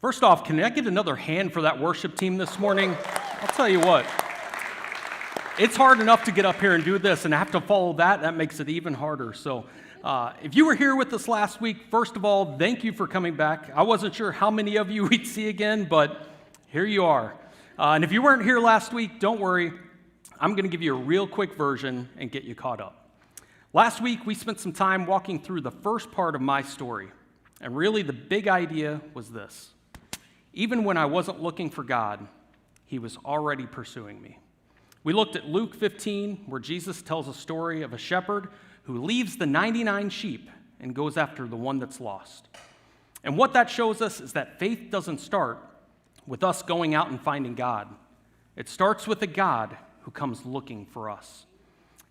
First off, can I get another hand for that worship team this morning? I'll tell you what, it's hard enough to get up here and do this, and have to follow that makes it even harder. So if you were here with us last week, first of all, thank you for coming back. I wasn't sure how many of you we'd see again, but here you are. And if you weren't here last week, don't worry. I'm going to give you a real quick version and get you caught up. Last week, we spent some time walking through the first part of my story, and really the big idea was this. Even when I wasn't looking for God, he was already pursuing me. We looked at Luke 15, where Jesus tells a story of a shepherd who leaves the 99 sheep and goes after the one that's lost. And what that shows us is that faith doesn't start with us going out and finding God. It starts with a God who comes looking for us.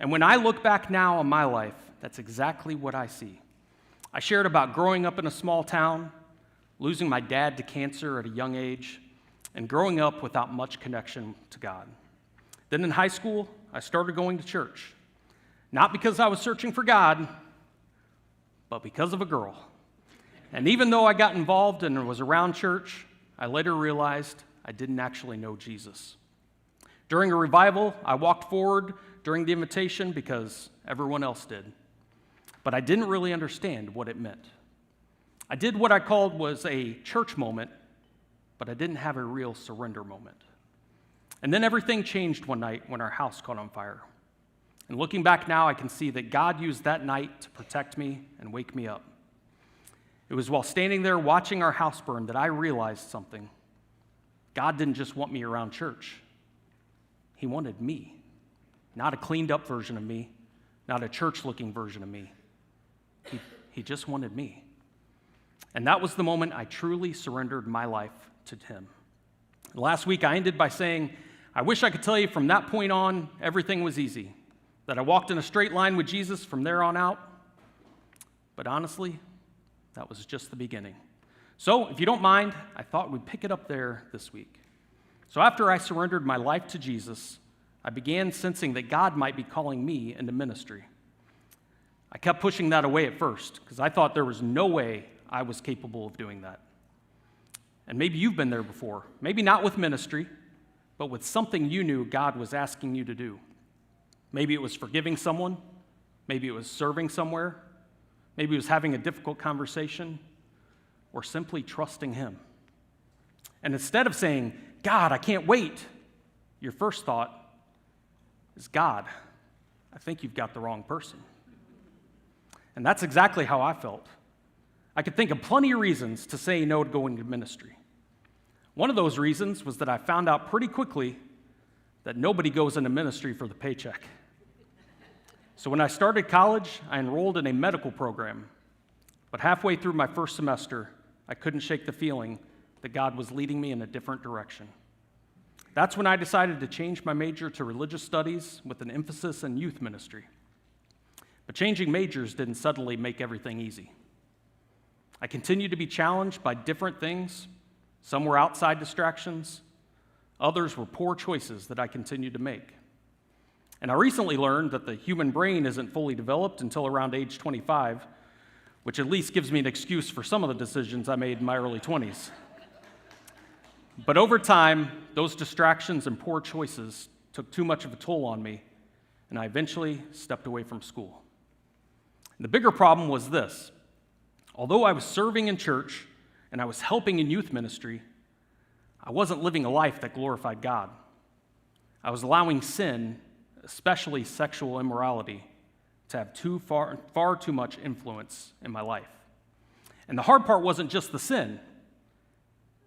And when I look back now on my life, that's exactly what I see. I shared about growing up in a small town, losing my dad to cancer at a young age, and growing up without much connection to God. Then in high school, I started going to church, not because I was searching for God, but because of a girl. And even though I got involved and was around church, I later realized I didn't actually know Jesus. During a revival, I walked forward during the invitation because everyone else did. But I didn't really understand what it meant. I did what I called was a church moment, but I didn't have a real surrender moment. And then everything changed one night when our house caught on fire. And looking back now, I can see that God used that night to protect me and wake me up. It was while standing there watching our house burn that I realized something. God didn't just want me around church. He wanted me, not a cleaned up version of me, not a church-looking version of me. He just wanted me. And that was the moment I truly surrendered my life to him. Last week, I ended by saying, I wish I could tell you from that point on, everything was easy, that I walked in a straight line with Jesus from there on out. But honestly, that was just the beginning. So, if you don't mind, I thought we'd pick it up there this week. So after I surrendered my life to Jesus, I began sensing that God might be calling me into ministry. I kept pushing that away at first because I thought there was no way I was capable of doing that. And maybe you've been there before, maybe not with ministry, but with something you knew God was asking you to do. Maybe it was forgiving someone, maybe it was serving somewhere, maybe it was having a difficult conversation, or simply trusting him. And instead of saying, God, I can't wait, your first thought is, God, I think you've got the wrong person. And that's exactly how I felt. I could think of plenty of reasons to say no to going to ministry. One of those reasons was that I found out pretty quickly that nobody goes into ministry for the paycheck. So when I started college, I enrolled in a medical program. But halfway through my first semester, I couldn't shake the feeling that God was leading me in a different direction. That's when I decided to change my major to religious studies with an emphasis in youth ministry. But changing majors didn't suddenly make everything easy. I continued to be challenged by different things. Some were outside distractions. Others were poor choices that I continued to make. And I recently learned that the human brain isn't fully developed until around age 25, which at least gives me an excuse for some of the decisions I made in my early 20s. But over time, those distractions and poor choices took too much of a toll on me, and I eventually stepped away from school. And the bigger problem was this. Although I was serving in church and I was helping in youth ministry, I wasn't living a life that glorified God. I was allowing sin, especially sexual immorality, to have far too much influence in my life. And the hard part wasn't just the sin.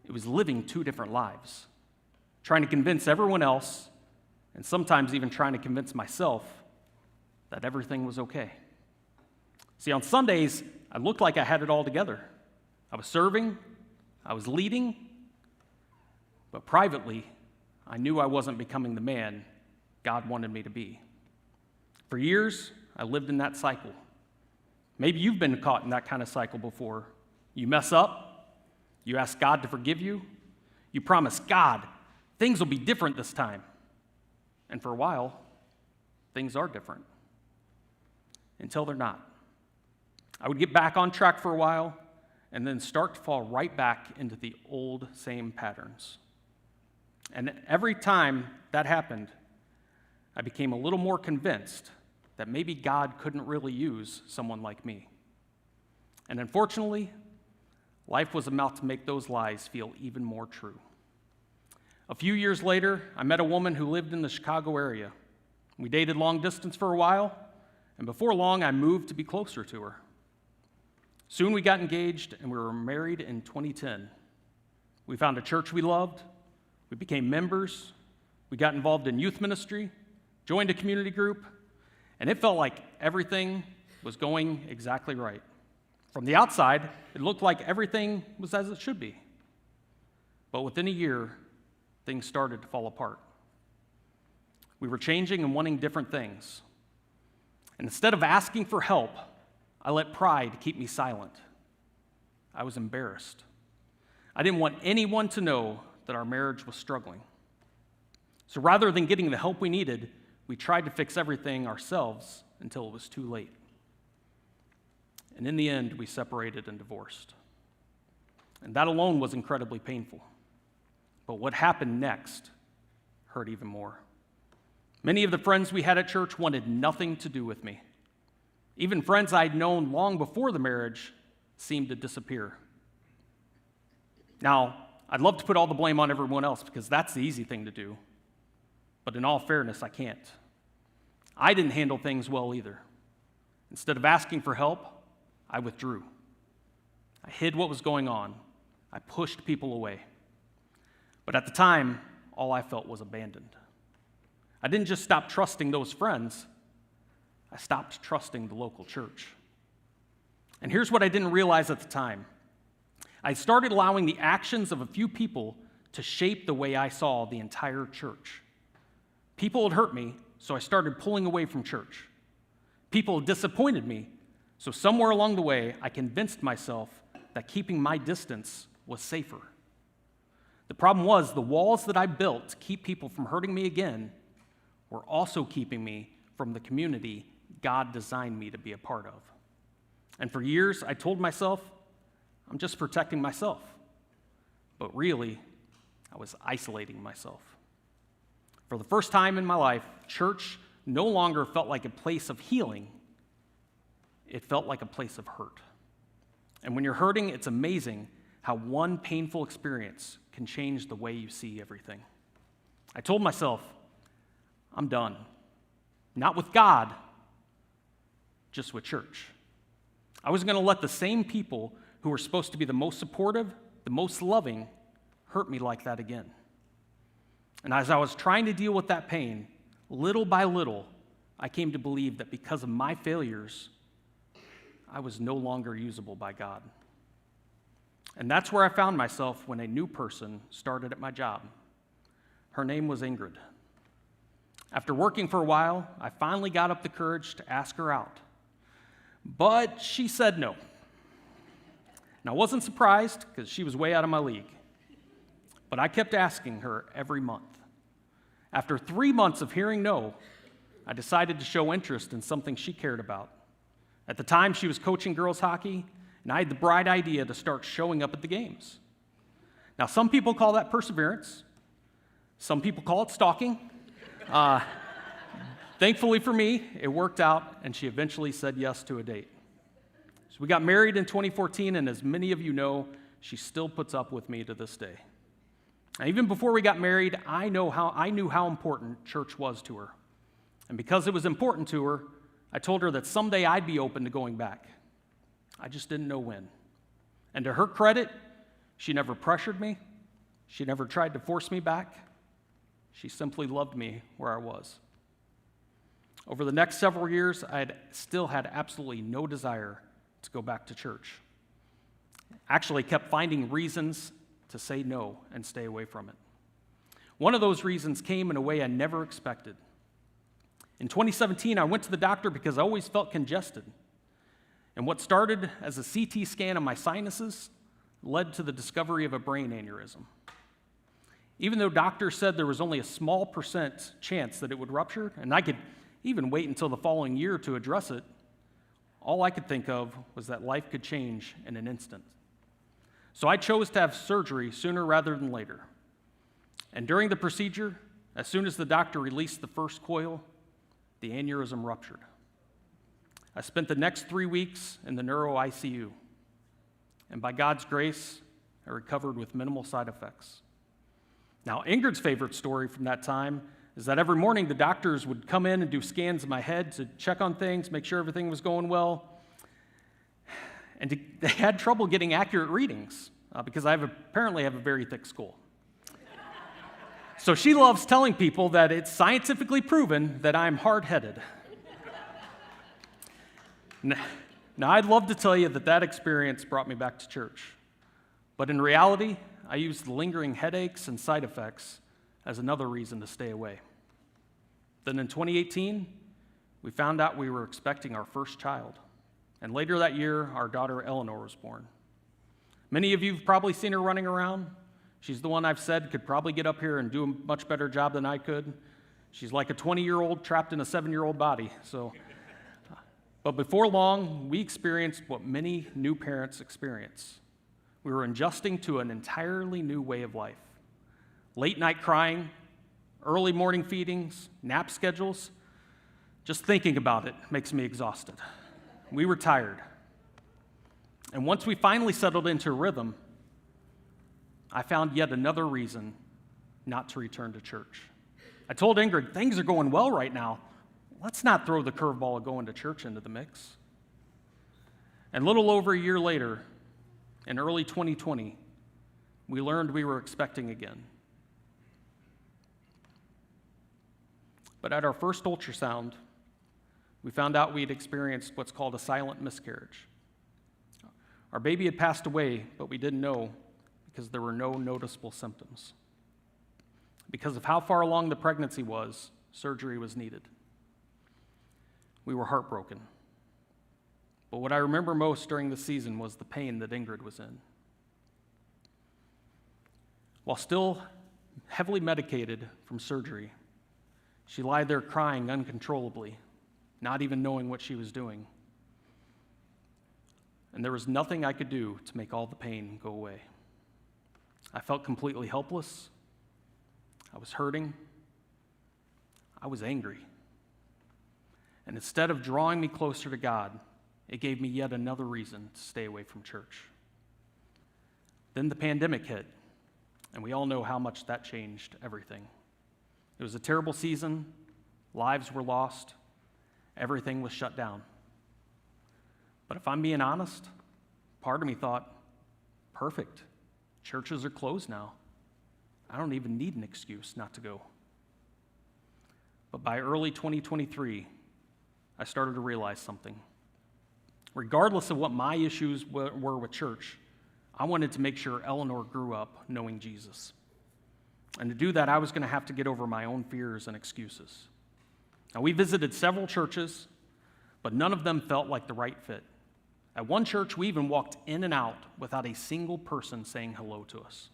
It was living two different lives, trying to convince everyone else, and sometimes even trying to convince myself that everything was okay. See, on Sundays, I looked like I had it all together. I was serving, I was leading, but privately, I knew I wasn't becoming the man God wanted me to be. For years, I lived in that cycle. Maybe you've been caught in that kind of cycle before. You mess up, you ask God to forgive you, you promise God, things will be different this time. And for a while, things are different. Until they're not. I would get back on track for a while, and then start to fall right back into the old same patterns. And every time that happened, I became a little more convinced that maybe God couldn't really use someone like me. And unfortunately, life was about to make those lies feel even more true. A few years later, I met a woman who lived in the Chicago area. We dated long distance for a while, and before long, I moved to be closer to her. Soon we got engaged, and we were married in 2010. We found a church we loved, we became members, we got involved in youth ministry, joined a community group, and it felt like everything was going exactly right. From the outside, it looked like everything was as it should be. But within a year, things started to fall apart. We were changing and wanting different things. And instead of asking for help, I let pride keep me silent. I was embarrassed. I didn't want anyone to know that our marriage was struggling. So rather than getting the help we needed, we tried to fix everything ourselves until it was too late. And in the end, we separated and divorced. And that alone was incredibly painful. But what happened next hurt even more. Many of the friends we had at church wanted nothing to do with me. Even friends I'd known long before the marriage seemed to disappear. Now, I'd love to put all the blame on everyone else because that's the easy thing to do. But in all fairness, I can't. I didn't handle things well either. Instead of asking for help, I withdrew. I hid what was going on. I pushed people away. But at the time, all I felt was abandoned. I didn't just stop trusting those friends, I stopped trusting the local church. And here's what I didn't realize at the time. I started allowing the actions of a few people to shape the way I saw the entire church. People had hurt me, so I started pulling away from church. People had disappointed me, so somewhere along the way, I convinced myself that keeping my distance was safer. The problem was the walls that I built to keep people from hurting me again were also keeping me from the community God designed me to be a part of. And for years, I told myself, I'm just protecting myself. But really, I was isolating myself. For the first time in my life, church no longer felt like a place of healing. It felt like a place of hurt. And when you're hurting, it's amazing how one painful experience can change the way you see everything. I told myself, I'm done. Not with God, just with church. I was going to let the same people who were supposed to be the most supportive, the most loving, hurt me like that again. And as I was trying to deal with that pain, little by little, I came to believe that because of my failures, I was no longer usable by God. And that's where I found myself when a new person started at my job. Her name was Ingrid. After working for a while, I finally got up the courage to ask her out. But she said no. And I wasn't surprised because she was way out of my league. But I kept asking her every month. After 3 months of hearing no, I decided to show interest in something she cared about. At the time, she was coaching girls hockey, and I had the bright idea to start showing up at the games. Now, some people call that perseverance. Some people call it stalking. Thankfully for me, it worked out, and she eventually said yes to a date. So we got married in 2014, and as many of you know, she still puts up with me to this day. Now, even before we got married, I knew how important church was to her. And because it was important to her, I told her that someday I'd be open to going back. I just didn't know when. And to her credit, she never pressured me. She never tried to force me back. She simply loved me where I was. Over the next several years, I had still had absolutely no desire to go back to church. Actually, kept finding reasons to say no and stay away from it. One of those reasons came in a way I never expected. In 2017, I went to the doctor because I always felt congested. And what started as a CT scan of my sinuses led to the discovery of a brain aneurysm. Even though doctors said there was only a small % chance that it would rupture, and I could even wait until the following year to address it, all I could think of was that life could change in an instant. So I chose to have surgery sooner rather than later. And during the procedure, as soon as the doctor released the first coil, the aneurysm ruptured. I spent the next 3 weeks in the neuro ICU. And by God's grace, I recovered with minimal side effects. Now, Ingrid's favorite story from that time is that every morning the doctors would come in and do scans of my head to check on things, make sure everything was going well. And they had trouble getting accurate readings because I apparently have a very thick skull. So she loves telling people that it's scientifically proven that I'm hard-headed. Now, I'd love to tell you that experience brought me back to church. But in reality, I used the lingering headaches and side effects as another reason to stay away. Then in 2018, we found out we were expecting our first child. And later that year, our daughter Eleanor was born. Many of you have probably seen her running around. She's the one I've said could probably get up here and do a much better job than I could. She's like a 20-year-old trapped in a 7-year-old body. But before long, we experienced what many new parents experience. We were adjusting to an entirely new way of life. Late night crying, early morning feedings, nap schedules. Just thinking about it makes me exhausted. We were tired. And once we finally settled into a rhythm, I found yet another reason not to return to church. I told Ingrid, things are going well right now. Let's not throw the curveball of going to church into the mix. And a little over a year later, in early 2020, we learned we were expecting again. But at our first ultrasound, we found out we had experienced what's called a silent miscarriage. Our baby had passed away, but we didn't know because there were no noticeable symptoms. Because of how far along the pregnancy was, surgery was needed. We were heartbroken. But what I remember most during the season was the pain that Ingrid was in. While still heavily medicated from surgery, she lay there crying uncontrollably, not even knowing what she was doing. And there was nothing I could do to make all the pain go away. I felt completely helpless. I was hurting. I was angry. And instead of drawing me closer to God, it gave me yet another reason to stay away from church. Then the pandemic hit, and we all know how much that changed everything. It was a terrible season. Lives were lost. Everything was shut down. But if I'm being honest, part of me thought, perfect. Churches are closed now. I don't even need an excuse not to go. But by early 2023, I started to realize something. Regardless of what my issues were with church, I wanted to make sure Eleanor grew up knowing Jesus. And to do that, I was going to have to get over my own fears and excuses. Now, we visited several churches, but none of them felt like the right fit. At one church, we even walked in and out without a single person saying hello to us.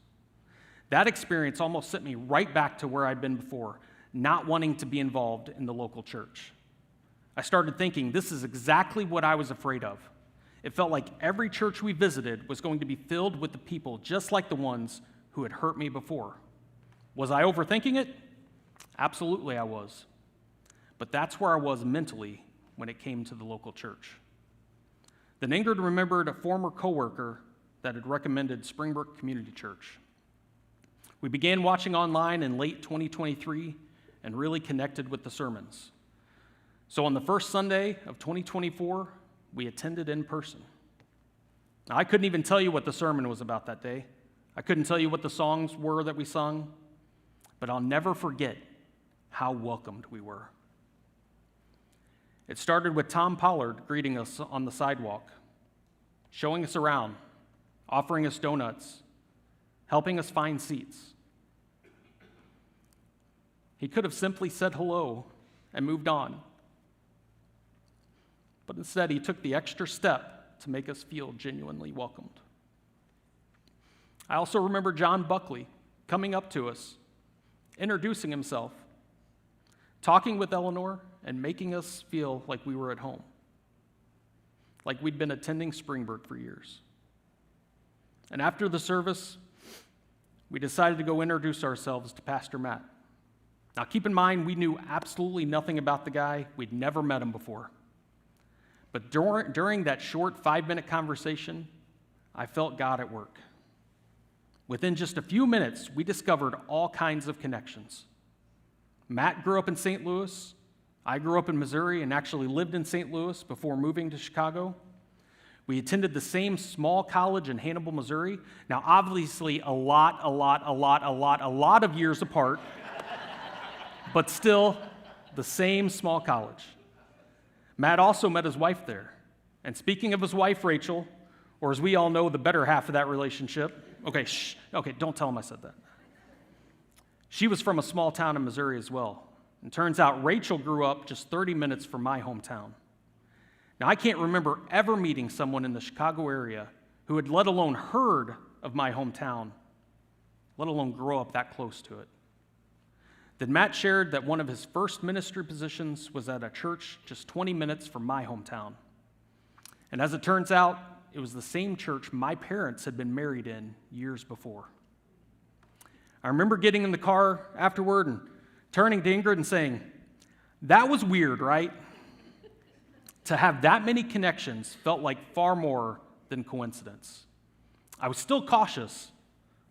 That experience almost sent me right back to where I'd been before, not wanting to be involved in the local church. I started thinking, this is exactly what I was afraid of. It felt like every church we visited was going to be filled with the people just like the ones who had hurt me before. Was I overthinking it? Absolutely I was. But that's where I was mentally when it came to the local church. Then Ingrid remembered a former coworker that had recommended Springbrook Community Church. We began watching online in late 2023 and really connected with the sermons. So on the first Sunday of 2024, we attended in person. Now, I couldn't even tell you what the sermon was about that day. I couldn't tell you what the songs were that we sung, but I'll never forget how welcomed we were. It started with Tom Pollard greeting us on the sidewalk, showing us around, offering us donuts, helping us find seats. He could have simply said hello and moved on. But instead, he took the extra step to make us feel genuinely welcomed. I also remember John Buckley coming up to us, introducing himself, talking with Eleanor, and making us feel like we were at home, like we'd been attending Springbrook for years. And after the service, we decided to go introduce ourselves to Pastor Matt. Now, keep in mind, we knew absolutely nothing about the guy. We'd never met him before. But during that short 5-minute conversation, I felt God at work. Within just a few minutes, we discovered all kinds of connections. Matt grew up in St. Louis. I grew up in Missouri and actually lived in St. Louis before moving to Chicago. We attended the same small college in Hannibal, Missouri. Now, obviously, a lot of years apart, but still the same small college. Matt also met his wife there. And speaking of his wife, Rachel, or as we all know, the better half of that relationship, okay, don't tell him I said that. She was from a small town in Missouri as well. And turns out Rachel grew up just 30 minutes from my hometown. Now, I can't remember ever meeting someone in the Chicago area who had let alone heard of my hometown, let alone grow up that close to it. Then Matt shared that one of his first ministry positions was at a church just 20 minutes from my hometown. And as it turns out, it was the same church my parents had been married in years before. I remember getting in the car afterward and turning to Ingrid and saying, "That was weird, right?" To have that many connections felt like far more than coincidence. I was still cautious,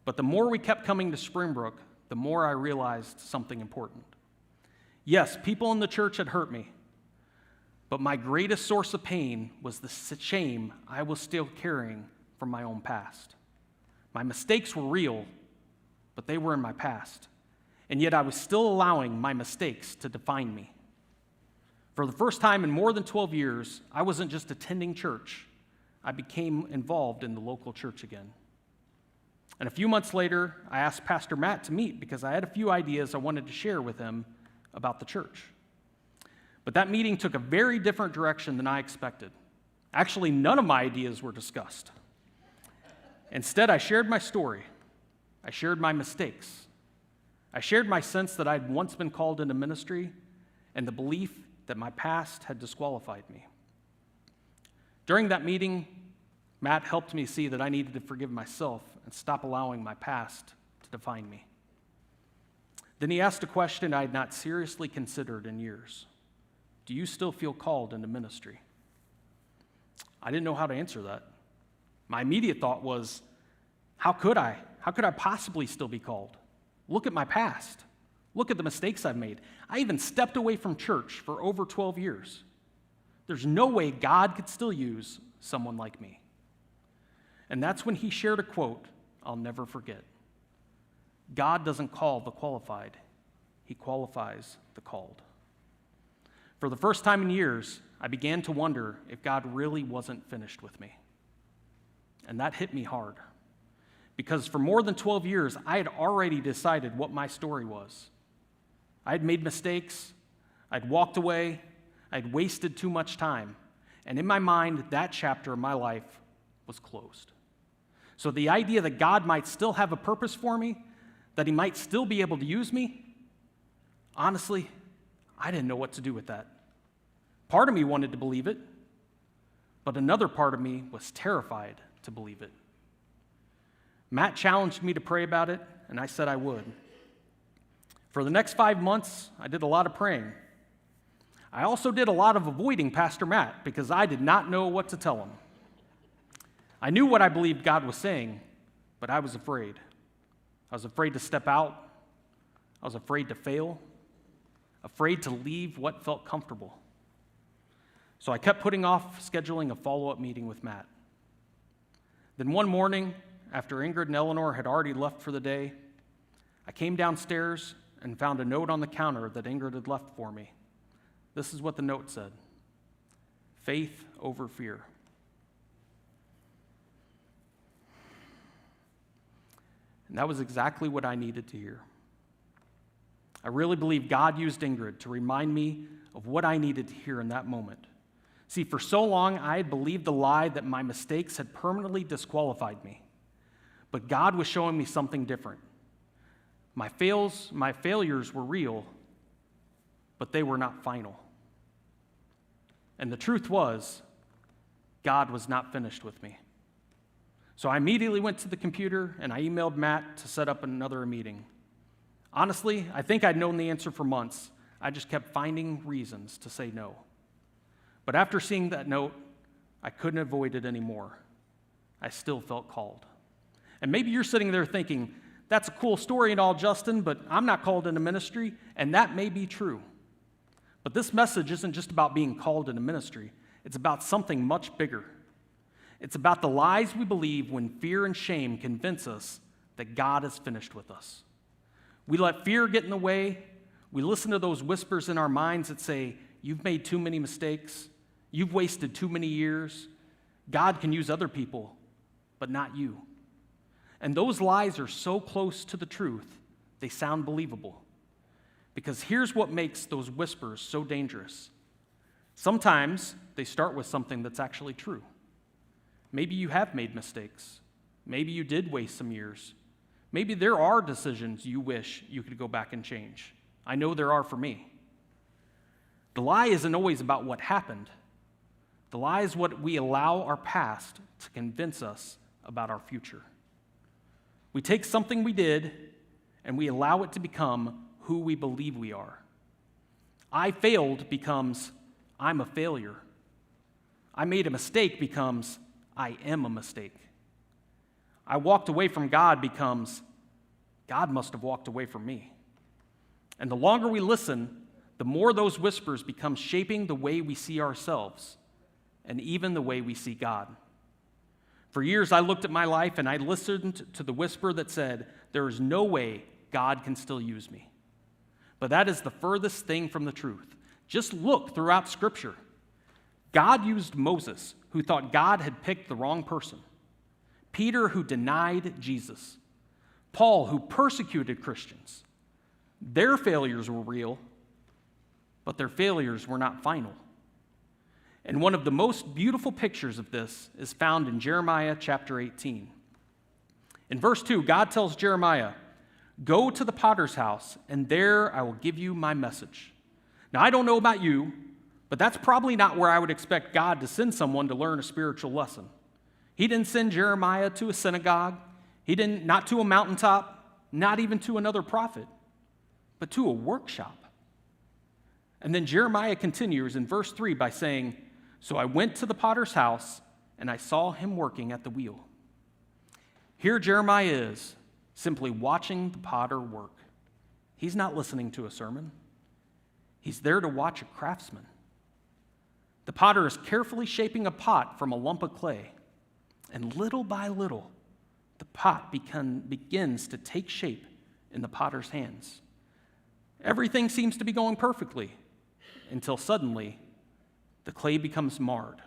but the more we kept coming to Springbrook, the more I realized something important. Yes, people in the church had hurt me, but my greatest source of pain was the shame I was still carrying from my own past. My mistakes were real, but they were in my past, and yet I was still allowing my mistakes to define me. For the first time in more than 12 years, I wasn't just attending church. I became involved in the local church again. And a few months later, I asked Pastor Matt to meet because I had a few ideas I wanted to share with him about the church. But that meeting took a very different direction than I expected. Actually, none of my ideas were discussed. Instead, I shared my story. I shared my mistakes. I shared my sense that I'd once been called into ministry and the belief that my past had disqualified me. During that meeting, Matt helped me see that I needed to forgive myself and stop allowing my past to define me. Then he asked a question I had not seriously considered in years. Do you still feel called into ministry? I didn't know how to answer that. My immediate thought was, how could I? How could I possibly still be called? Look at my past. Look at the mistakes I've made. I even stepped away from church for over 12 years. There's no way God could still use someone like me. And that's when he shared a quote I'll never forget. God doesn't call the qualified, he qualifies the called. For the first time in years, I began to wonder if God really wasn't finished with me. And that hit me hard. Because for more than 12 years, I had already decided what my story was. I had made mistakes, I'd walked away, I'd wasted too much time, and in my mind, that chapter of my life was closed. So the idea that God might still have a purpose for me, that he might still be able to use me, honestly, I didn't know what to do with that. Part of me wanted to believe it, but another part of me was terrified to believe it. Matt challenged me to pray about it, and I said I would. For the next 5 months, I did a lot of praying. I also did a lot of avoiding Pastor Matt because I did not know what to tell him. I knew what I believed God was saying, but I was afraid. I was afraid to step out. I was afraid to fail, afraid to leave what felt comfortable. So I kept putting off scheduling a follow-up meeting with Matt. Then one morning, after Ingrid and Eleanor had already left for the day, I came downstairs and found a note on the counter that Ingrid had left for me. This is what the note said: faith over fear. And that was exactly what I needed to hear. I really believe God used Ingrid to remind me of what I needed to hear in that moment. See, for so long, I had believed the lie that my mistakes had permanently disqualified me. But God was showing me something different. My failures were real, but they were not final. And the truth was, God was not finished with me. So I immediately went to the computer and I emailed Matt to set up another meeting. Honestly, I think I'd known the answer for months. I just kept finding reasons to say no. But after seeing that note, I couldn't avoid it anymore. I still felt called. And maybe you're sitting there thinking, that's a cool story and all, Justin, but I'm not called into ministry, and that may be true. But this message isn't just about being called into ministry. It's about something much bigger. It's about the lies we believe when fear and shame convince us that God is finished with us. We let fear get in the way. We listen to those whispers in our minds that say, you've made too many mistakes. You've wasted too many years. God can use other people, but not you. And those lies are so close to the truth, they sound believable. Because here's what makes those whispers so dangerous. Sometimes they start with something that's actually true. Maybe you have made mistakes. Maybe you did waste some years. Maybe there are decisions you wish you could go back and change. I know there are for me. The lie isn't always about what happened. The lie is what we allow our past to convince us about our future. We take something we did and we allow it to become who we believe we are. I failed becomes I'm a failure. I made a mistake becomes I am a mistake. I walked away from God becomes God must have walked away from me. And the longer we listen, the more those whispers become shaping the way we see ourselves and even the way we see God. For years, I looked at my life and I listened to the whisper that said, there is no way God can still use me. But that is the furthest thing from the truth. Just look throughout Scripture. God used Moses, who thought God had picked the wrong person. Peter, who denied Jesus. Paul, who persecuted Christians. Their failures were real, but their failures were not final. And one of the most beautiful pictures of this is found in Jeremiah chapter 18. In verse 2, God tells Jeremiah, go to the potter's house, and there I will give you my message. Now, I don't know about you, but that's probably not where I would expect God to send someone to learn a spiritual lesson. He didn't send Jeremiah to a synagogue. Not to a mountaintop, not even to another prophet, but to a workshop. And then Jeremiah continues in verse 3 by saying, so I went to the potter's house, and I saw him working at the wheel. Here Jeremiah is, simply watching the potter work. He's not listening to a sermon. He's there to watch a craftsman. The potter is carefully shaping a pot from a lump of clay, and little by little, the pot begins to take shape in the potter's hands. Everything seems to be going perfectly until suddenly the clay becomes marred,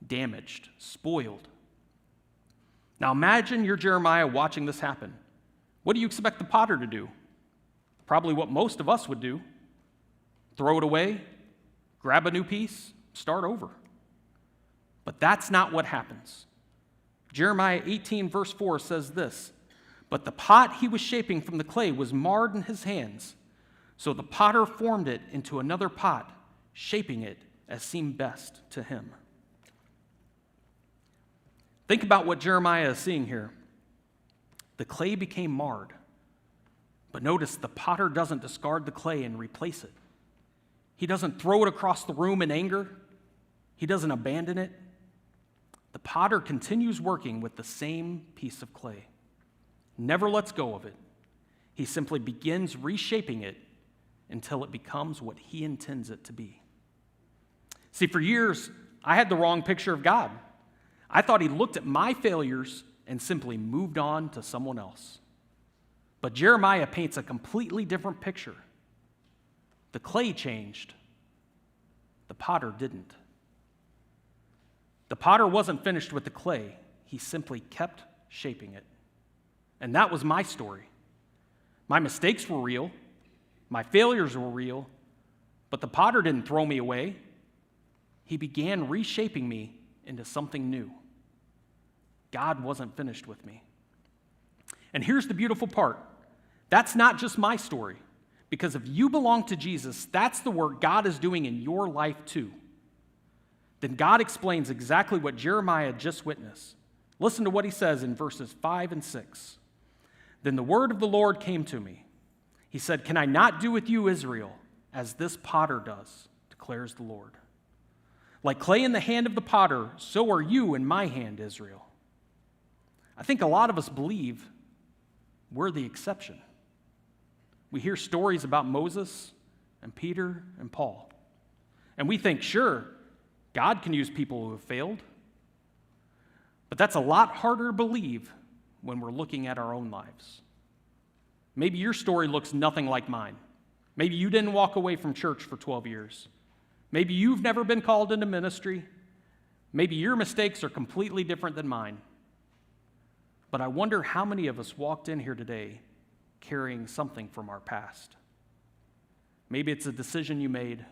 damaged, spoiled. Now imagine you're Jeremiah watching this happen. What do you expect the potter to do? Probably what most of us would do. Throw it away, grab a new piece, start over. But that's not what happens. Jeremiah 18 verse 4 says this, but the pot he was shaping from the clay was marred in his hands, so the potter formed it into another pot, shaping it as seemed best to him. Think about what Jeremiah is seeing here. The clay became marred, but notice the potter doesn't discard the clay and replace it. He doesn't throw it across the room in anger. He doesn't abandon it. The potter continues working with the same piece of clay, never lets go of it. He simply begins reshaping it until it becomes what he intends it to be. See, for years, I had the wrong picture of God. I thought he looked at my failures and simply moved on to someone else. But Jeremiah paints a completely different picture. The clay changed. The potter didn't. The potter wasn't finished with the clay. He simply kept shaping it. And that was my story. My mistakes were real. My failures were real. But the potter didn't throw me away. He began reshaping me into something new. God wasn't finished with me. And here's the beautiful part. That's not just my story. Because if you belong to Jesus, that's the work God is doing in your life too. Then God explains exactly what Jeremiah just witnessed. Listen to what he says in verses 5 and 6. Then the word of the Lord came to me. He said, "Can I not do with you, Israel, as this potter does, declares the Lord. Like clay in the hand of the potter, so are you in my hand, Israel." I think a lot of us believe we're the exception. We hear stories about Moses and Peter and Paul, and we think, sure, God can use people who have failed. But that's a lot harder to believe when we're looking at our own lives. Maybe your story looks nothing like mine. Maybe you didn't walk away from church for 12 years. Maybe you've never been called into ministry. Maybe your mistakes are completely different than mine. But I wonder how many of us walked in here today carrying something from our past. Maybe it's a decision you made,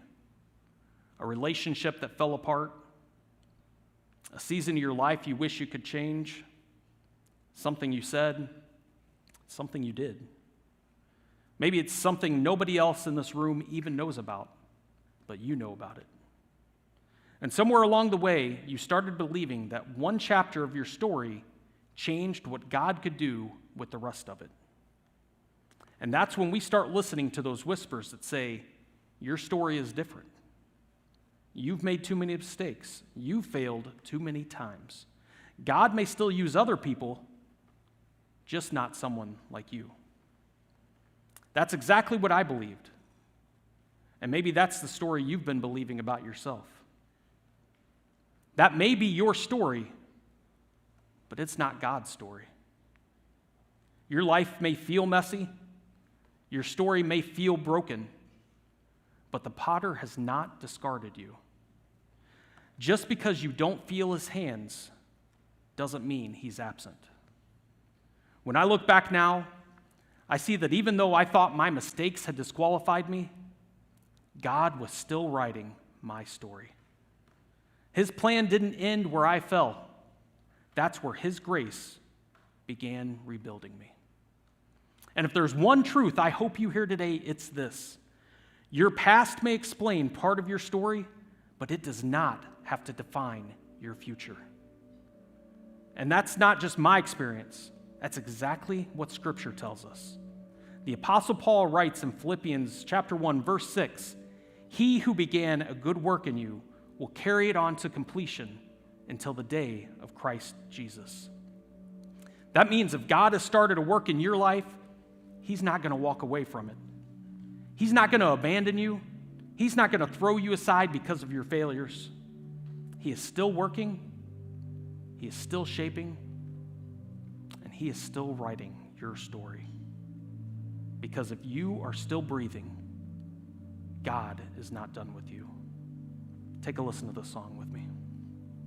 a relationship that fell apart, a season of your life you wish you could change, something you said, something you did. Maybe it's something nobody else in this room even knows about, but you know about it. And somewhere along the way, you started believing that one chapter of your story changed what God could do with the rest of it. And that's when we start listening to those whispers that say, your story is different. You've made too many mistakes. You've failed too many times. God may still use other people, just not someone like you. That's exactly what I believed. And maybe that's the story you've been believing about yourself. That may be your story, but it's not God's story. Your life may feel messy. Your story may feel broken, but the potter has not discarded you. Just because you don't feel his hands doesn't mean he's absent. When I look back now, I see that even though I thought my mistakes had disqualified me, God was still writing my story. His plan didn't end where I fell. That's where his grace began rebuilding me. And if there's one truth I hope you hear today, it's this. Your past may explain part of your story, but it does not have to define your future. And that's not just my experience. That's exactly what Scripture tells us. The Apostle Paul writes in Philippians chapter 1, verse 6, "He who began a good work in you will carry it on to completion until the day of Christ Jesus." That means if God has started a work in your life, he's not going to walk away from it. He's not going to abandon you. He's not going to throw you aside because of your failures. He is still working. He is still shaping. And he is still writing your story. Because if you are still breathing, God is not done with you. Take a listen to this song with me.